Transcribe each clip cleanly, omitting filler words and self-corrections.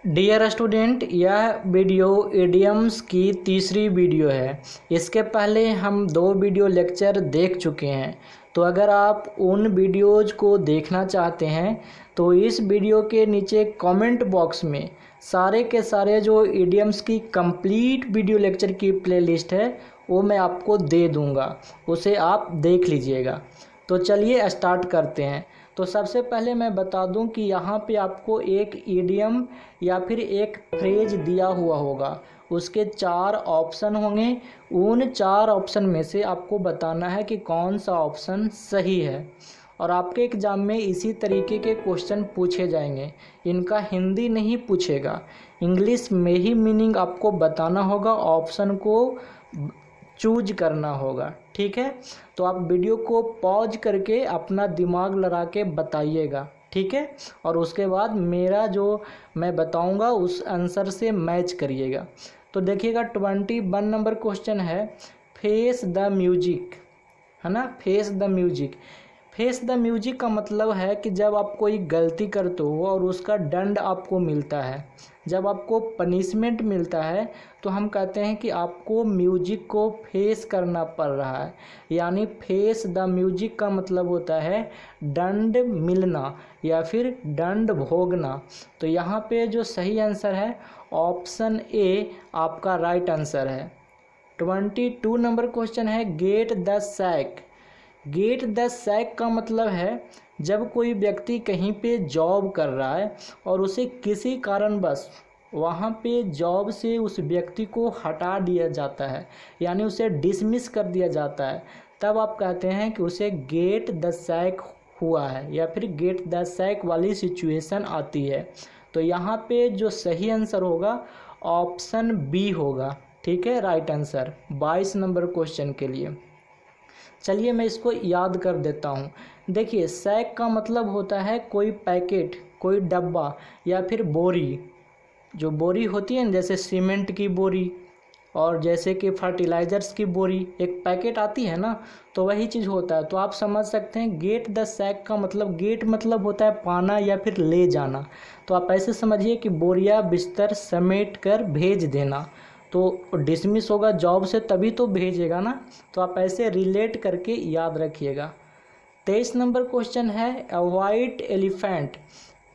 Dear student, यह video idioms की तीसरी वीडियो है। इसके पहले हम 2 वीडियो लेक्चर देख चुके हैं। तो अगर आप उन वीडियोज़ को देखना चाहते हैं तो इस वीडियो के नीचे कमेंट बॉक्स में सारे के सारे जो इडियम्स की कंप्लीट वीडियो लेक्चर की प्लेलिस्ट है वो मैं आपको दे दूंगा, उसे आप देख लीजिएगा। तो चलिए स्टार्ट करते हैं। तो सबसे पहले मैं बता दूं कि यहाँ पे आपको एक इडियम या फिर एक फ्रेज दिया हुआ होगा, उसके 4 ऑप्शन होंगे। उन 4 ऑप्शन में से आपको बताना है कि कौन सा ऑप्शन सही है। और आपके एग्ज़ाम में इसी तरीके के क्वेश्चन पूछे जाएंगे। इनका हिंदी नहीं पूछेगा, इंग्लिश में ही मीनिंग आपको बताना होगा, ऑप्शन को चूज करना होगा। ठीक है, तो आप वीडियो को पॉज करके अपना दिमाग लगा के बताइएगा। ठीक है, और उसके बाद मेरा जो मैं बताऊंगा उस आंसर से मैच करिएगा। तो देखिएगा 21 नंबर क्वेश्चन है, फेस द म्यूजिक, है ना। Face the music, face the music का मतलब है कि जब आप कोई गलती करते हो और उसका दंड आपको मिलता है, जब आपको पनिशमेंट मिलता है, तो हम कहते हैं कि आपको म्यूजिक को फेस करना पड़ रहा है। यानी फेस द म्यूजिक का मतलब होता है दंड मिलना या फिर दंड भोगना। तो यहाँ पे जो सही आंसर है ऑप्शन ए आपका राइट आंसर है। 22 नंबर क्वेश्चन है, get the sack. Get the sack का मतलब है जब कोई व्यक्ति कहीं पे जॉब कर रहा है और उसे किसी कारणवश वहाँ पे जॉब से उस व्यक्ति को हटा दिया जाता है, यानी उसे डिसमिस कर दिया जाता है, तब आप कहते हैं कि उसे गेट द सैक हुआ है या फिर गेट द सैक वाली सिचुएशन आती है। तो यहाँ पे जो सही आंसर होगा ऑप्शन बी होगा। ठीक है, राइट आंसर 22 नंबर क्वेश्चन के लिए। चलिए मैं इसको याद कर देता हूँ। देखिए, सैक का मतलब होता है कोई पैकेट, कोई डब्बा या फिर बोरी। जो बोरी होती है ना, जैसे सीमेंट की बोरी और जैसे कि फर्टिलाइजर्स की बोरी, एक पैकेट आती है ना, तो वही चीज़ होता है। तो आप समझ सकते हैं गेट द सैक का मतलब, गेट मतलब होता है पाना या फिर ले जाना। तो आप ऐसे समझिए कि बोरिया बिस्तर समेट कर भेज देना। तो डिसमिस होगा जॉब से तभी तो भेजेगा ना। तो आप ऐसे रिलेट करके याद रखिएगा। 23 नंबर क्वेश्चन है, अ वाइट एलिफेंट।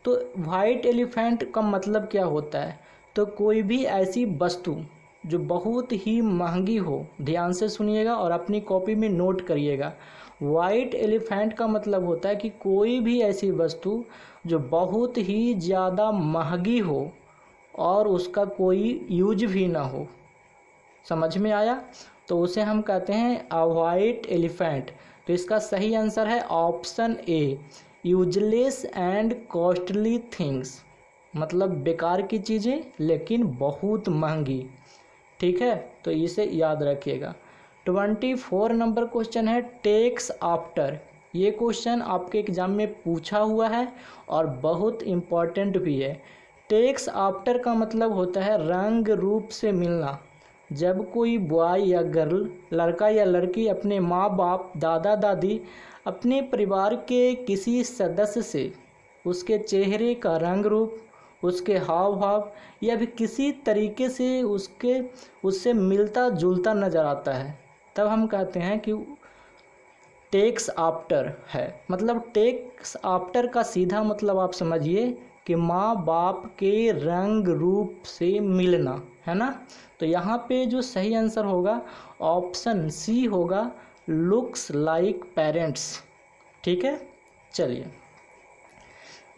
तो वाइट एलिफेंट का मतलब क्या होता है? तो कोई भी ऐसी वस्तु जो बहुत ही महंगी हो, ध्यान से सुनिएगा और अपनी कॉपी में नोट करिएगा। वाइट एलिफेंट का मतलब होता है कि कोई भी ऐसी वस्तु जो बहुत ही ज़्यादा महंगी हो और उसका कोई यूज भी ना हो। समझ में आया? तो उसे हम कहते हैं अ वाइट एलिफेंट। तो इसका सही आंसर है option A, useless and costly things, मतलब बेकार की चीज़ें लेकिन बहुत महंगी। ठीक है, तो इसे याद रखिएगा। 24 नंबर क्वेश्चन है, टेक्स आफ्टर। ये क्वेश्चन आपके एग्जाम में पूछा हुआ है और बहुत इम्पॉर्टेंट भी है। टेक्स आफ्टर का मतलब होता है रंग रूप से मिलना। जब कोई बॉय या गर्ल, लड़का या लड़की अपने माँ बाप, दादा दादी, अपने परिवार के किसी सदस्य से उसके चेहरे का रंग रूप, उसके हाव भाव या भी किसी तरीके से उससे मिलता जुलता नज़र आता है, तब हम कहते हैं कि टेक्स आफ्टर है। मतलब टेक्स आफ्टर का सीधा मतलब आप समझिए कि माँ बाप के रंग रूप से मिलना, है ना। तो यहाँ पे जो सही आंसर होगा ऑप्शन सी होगा, लुक्स लाइक पेरेंट्स। ठीक है, चलिए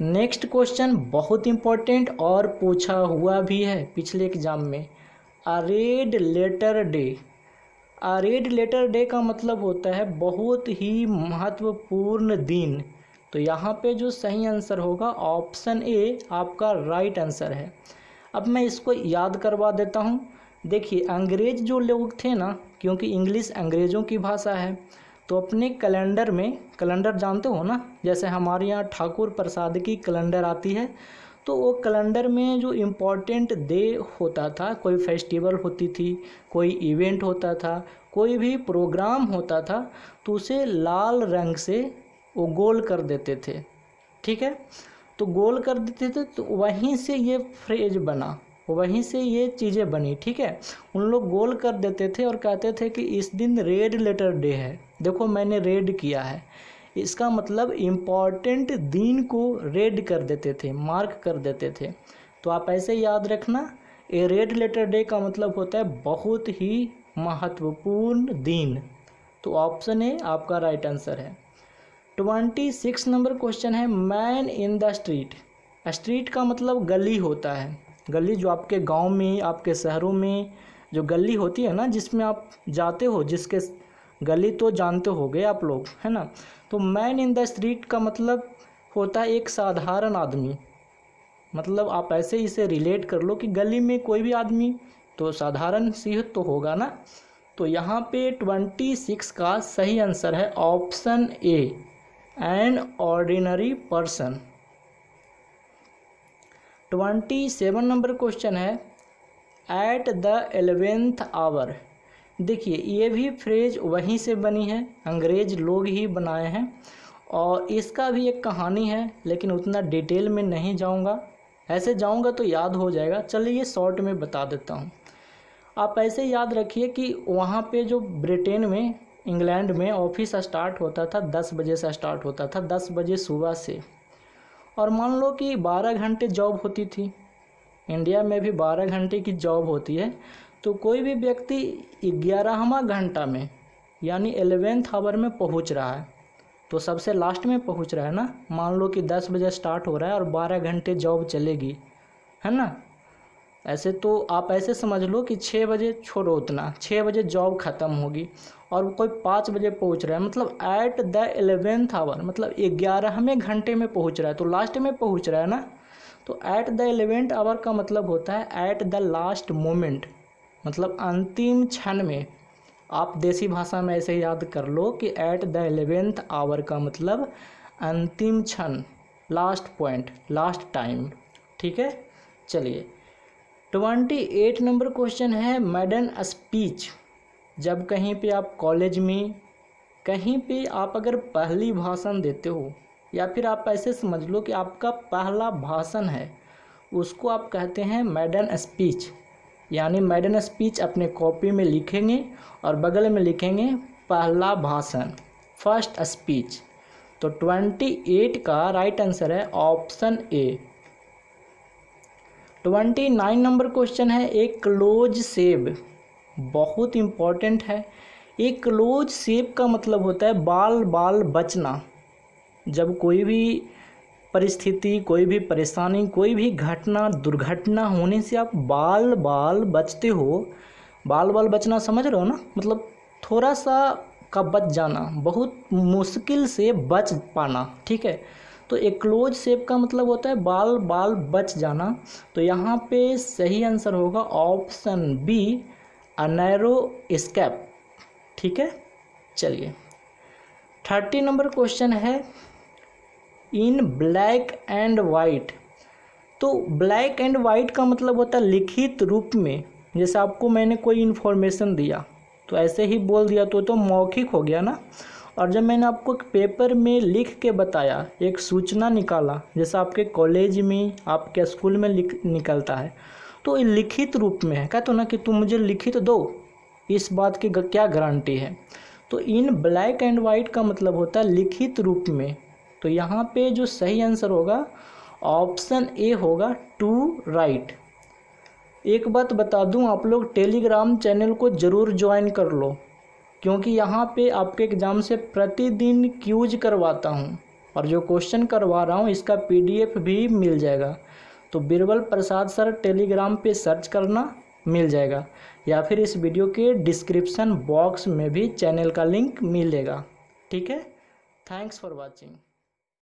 नेक्स्ट क्वेश्चन बहुत इम्पोर्टेंट और पूछा हुआ भी है पिछले एग्जाम में। अ रेड लेटर डे। अ रेड लेटर डे का मतलब होता है बहुत ही महत्वपूर्ण दिन। तो यहाँ पे जो सही आंसर होगा ऑप्शन ए आपका राइट आंसर है। अब मैं इसको याद करवा देता हूँ। देखिए, अंग्रेज जो लोग थे ना, क्योंकि इंग्लिश अंग्रेज़ों की भाषा है, तो अपने कैलेंडर में, कैलेंडर जानते हो ना, जैसे हमारे यहाँ ठाकुर प्रसाद की कैलेंडर आती है, तो वो कैलेंडर में जो इम्पोर्टेंट डे होता था, कोई फेस्टिवल होती थी, कोई इवेंट होता था, कोई भी प्रोग्राम होता था, तो उसे लाल रंग से वो गोल कर देते थे। ठीक है, तो गोल कर देते थे, तो वहीं से ये फ्रेज बना, वहीं से ये चीज़ें बनी, ठीक है। उन लोग गोल कर देते थे और कहते थे कि इस दिन रेड लेटर डे है, देखो मैंने रेड किया है। इसका मतलब इम्पॉर्टेंट दिन को रेड कर देते थे, मार्क कर देते थे। तो आप ऐसे याद रखना, ए रेड लेटर डे का मतलब होता है बहुत ही महत्वपूर्ण दिन। तो ऑप्शन ए आपका राइट आंसर है। 26 नंबर क्वेश्चन है, man in the street. Street का मतलब गली होता है, गली जो आपके गांव में, आपके शहरों में जो गली होती है ना, जिसमें आप जाते हो, जिसके गली तो जानते होगे आप लोग, है ना। तो मैन इन द स्ट्रीट का मतलब होता है एक साधारण आदमी। मतलब आप ऐसे इसे रिलेट कर लो कि गली में कोई भी आदमी तो साधारण सी तो होगा ना। तो यहाँ पे 26 का सही आंसर है option A, an ordinary person. 27 number question है, एट द 11th आवर। देखिए ये भी फ्रेज वहीं से बनी है, अंग्रेज लोग ही बनाए हैं, और इसका भी एक कहानी है, लेकिन उतना डिटेल में नहीं जाऊंगा, ऐसे जाऊंगा तो याद हो जाएगा। चलिए शॉर्ट में बता देता हूं। आप ऐसे याद रखिए कि वहाँ पे जो ब्रिटेन में, इंग्लैंड में ऑफिस स्टार्ट होता था 10 बजे से स्टार्ट होता था, 10 बजे सुबह से, और मान लो कि 12 घंटे जॉब होती थी। इंडिया में भी 12 घंटे की जॉब होती है। तो कोई भी व्यक्ति 11वां घंटा में यानी 11th आवर में पहुंच रहा है, तो सबसे लास्ट में पहुंच रहा है ना। मान लो कि 10 बजे स्टार्ट हो रहा है और 12 घंटे जॉब चलेगी, है ना। ऐसे तो आप ऐसे समझ लो कि 6 बजे, छोड़ो उतना, 6 बजे जॉब ख़त्म होगी और कोई 5 बजे पहुंच रहा है, मतलब एट द 11th आवर, मतलब 11वें घंटे में पहुंच रहा है, तो लास्ट में पहुंच रहा है ना। तो एट द 11th आवर का मतलब होता है एट द लास्ट मोमेंट, मतलब अंतिम क्षण में। आप देसी भाषा में ऐसे याद कर लो कि एट द 11th आवर का मतलब अंतिम क्षण, लास्ट पॉइंट, लास्ट टाइम, ठीक है। चलिए 28 नंबर क्वेश्चन है, मैडन स्पीच। जब कहीं पे आप कॉलेज में, कहीं पे आप अगर पहली भाषण देते हो, या फिर आप ऐसे समझ लो कि आपका पहला भाषण है, उसको आप कहते हैं मैडन स्पीच। यानी मैडन स्पीच अपने कॉपी में लिखेंगे और बगल में लिखेंगे पहला भाषण, फर्स्ट स्पीच। तो 28 का राइट आंसर है ऑप्शन ए। 29 नंबर क्वेश्चन है, एक क्लोज शेव। बहुत इम्पॉर्टेंट है। एक क्लोज शेव का मतलब होता है बाल बाल बचना। जब कोई भी परिस्थिति, कोई भी परेशानी, कोई भी घटना, दुर्घटना होने से आप बाल बाल बचते हो, बाल बाल बचना समझ रहे हो ना, मतलब थोड़ा सा का बच जाना, बहुत मुश्किल से बच पाना, ठीक है। तो एक क्लोज शेप का मतलब होता है बाल बाल बच जाना। तो यहाँ पे सही आंसर होगा option B, a narrow escape, ठीक है। चलिए 30 नंबर क्वेश्चन है, इन ब्लैक एंड वाइट। तो ब्लैक एंड वाइट का मतलब होता है लिखित रूप में। जैसे आपको मैंने कोई इन्फॉर्मेशन दिया तो ऐसे ही बोल दिया तो मौखिक हो गया ना। और जब मैंने आपको पेपर में लिख के बताया, एक सूचना निकाला, जैसे आपके कॉलेज में, आपके स्कूल में निकलता है, तो लिखित रूप में है, कहते हो ना कि तुम मुझे लिखित दो, इस बात की क्या गारंटी है। तो इन ब्लैक एंड वाइट का मतलब होता है लिखित रूप में। तो यहाँ पे जो सही आंसर होगा ऑप्शन ए होगा, टू राइट। एक बात बता दूं, आप लोग टेलीग्राम चैनल को ज़रूर ज्वाइन कर लो, क्योंकि यहाँ पे आपके एग्ज़ाम से प्रतिदिन क्यूज करवाता हूँ, और जो क्वेश्चन करवा रहा हूँ इसका PDF भी मिल जाएगा। तो बिरबल प्रसाद सर टेलीग्राम पे सर्च करना, मिल जाएगा, या फिर इस वीडियो के डिस्क्रिप्शन बॉक्स में भी चैनल का लिंक मिलेगा, ठीक है। Thanks for watching.